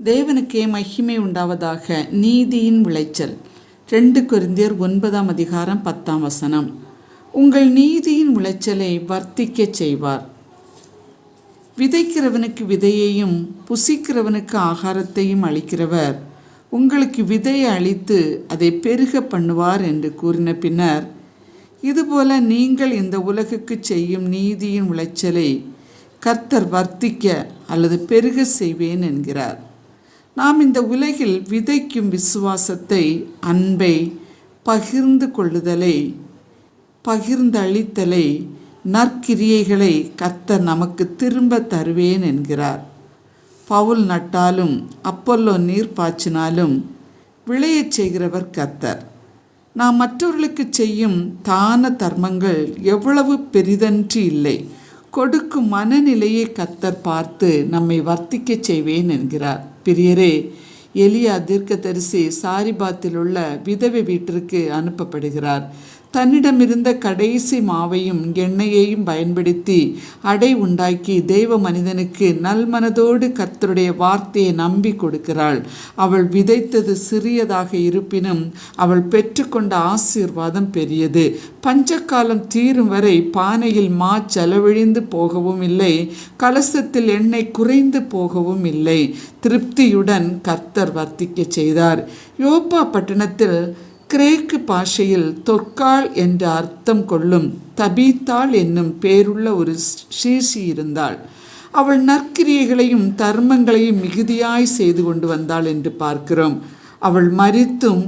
தேவனுக்கே மகிமை உண்டாவதாக. நீதியின் விளைச்சல். 2 கொரிந்தியர் 9:10. உங்கள் நீதியின் விளைச்சலை வர்த்திக்கச் செய்வார். விதைக்கிறவனுக்கு விதையையும் புசிக்கிறவனுக்கு ஆகாரத்தையும் அளிக்கிறவர் உங்களுக்கு விதையை அளித்து அதை பெருக பண்ணுவார் என்று கூறின பின்னர், இதுபோல நீங்கள் இந்த உலகுக்கு செய்யும் நீதியின் விளைச்சலை கர்த்தர் வர்த்திக்க அல்லது பெருக செய்வேன் என்கிறார். நாம் இந்த உலகில் விதைக்கும் விசுவாசத்தை, அன்பை, பகிர்ந்து கொள்ளுதலை, பகிர்ந்தளித்தலை, நற்கிரியைகளை கர்த்தர் நமக்கு திரும்ப தருவேன் என்கிறார். பவுல் நட்டாலும் அப்பல்லோ நீர் பாய்ச்சினாலும் விளையச் செய்கிறவர் கர்த்தர். நாம் மற்றவர்களுக்கு செய்யும் தான தர்மங்கள் எவ்வளவு பெரிதன்று இல்லை, கொடுக்கும் மனநிலையை கர்த்தர் பார்த்து நம்மை வர்த்திக்கச் செய்வேன் என்கிறார். பிரியரே, எலியா தீர்க்கதரிசி சாரிபாத்தில் உள்ள விதவை வீட்டிற்கு அனுப்பப்படுகிறார். தன்னிடமிருந்த கடைசி மாவையும் எண்ணெயையும் பயன்படுத்தி அடை உண்டாக்கி தெய்வ மனிதனுக்கு நல்மனதோடு கர்த்தருடைய வார்த்தையை நம்பி கொடுக்கிறாள். அவள் விதைத்தது சிறியதாக இருப்பினும் அவள் பெற்றுக்கொண்ட ஆசீர்வாதம் பெரியது. பஞ்சக்காலம் தீரும் வரை பானையில் மா செலவழிந்து போகவும் இல்லை, கலசத்தில் எண்ணெய் குறைந்து போகவும் இல்லை. திருப்தியுடன் கர்த்தர் வர்த்திக்க செய்தார். யோப்பா பட்டணத்தில் கிரேக்கு பாஷையில் தொற்காள் என்ற அர்த்தம் கொள்ளும் தபீத்தாள் என்னும் பேருள்ள ஒரு சீசி இருந்தாள். அவள் நற்கிரியைகளையும் தர்மங்களையும் மிகுதியாய் செய்து கொண்டு வந்தாள் என்று பார்க்கிறோம். அவள் மரித்தும்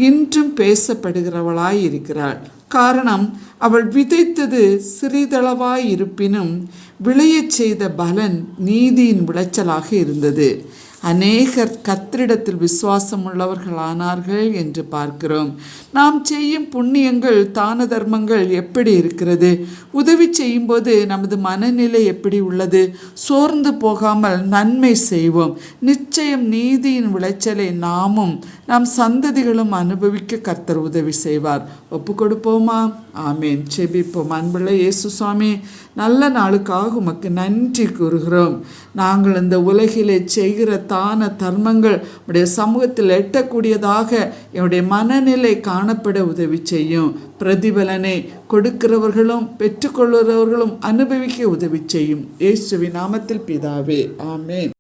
இன்றும் பேசப்படுகிறவளாய் இருக்கிறாள். காரணம், அவள் விதைத்தது சிறிதளவாய் இருப்பினும் விளையச் செய்த பலன் நீதியின் விளைச்சலாக இருந்தது. அநேகர் கர்த்தரிடத்தில் விசுவாசம் உள்ளவர்களானார்கள் என்று பார்க்கிறோம். நாம் செய்யும் புண்ணியங்கள், தான தர்மங்கள் எப்படி இருக்கிறது? உதவி செய்யும்போது நமது மனநிலை எப்படி உள்ளது? சோர்ந்து போகாமல் நன்மை செய்வோம். நிச்சயம் நீதியின் விளைச்சலை நாமும் நம் சந்ததிகளும் அனுபவிக்க கர்த்தர் உதவி செய்வார். ஒப்பு கொடுப்போமா? ஆமேன். செபிப்போம். அன்புள்ள இயேசு சுவாமி, நல்ல நாளுக்காக உமக்கு நன்றி கூறுகிறோம். நாங்கள் இந்த உலகிலே செய்கிற தான தர்மங்கள் உடைய சமூகத்தில் எட்டக்கூடியதாக என்னுடைய மனநிலை காணப்பட உதவி செய்யும். பிரதிபலனை கொடுக்கிறவர்களும் பெற்றுக்கொள்கிறவர்களும் அனுபவிக்க உதவி செய்யும். இயேசுவின் நாமத்தில் பிதாவே, ஆமேன்.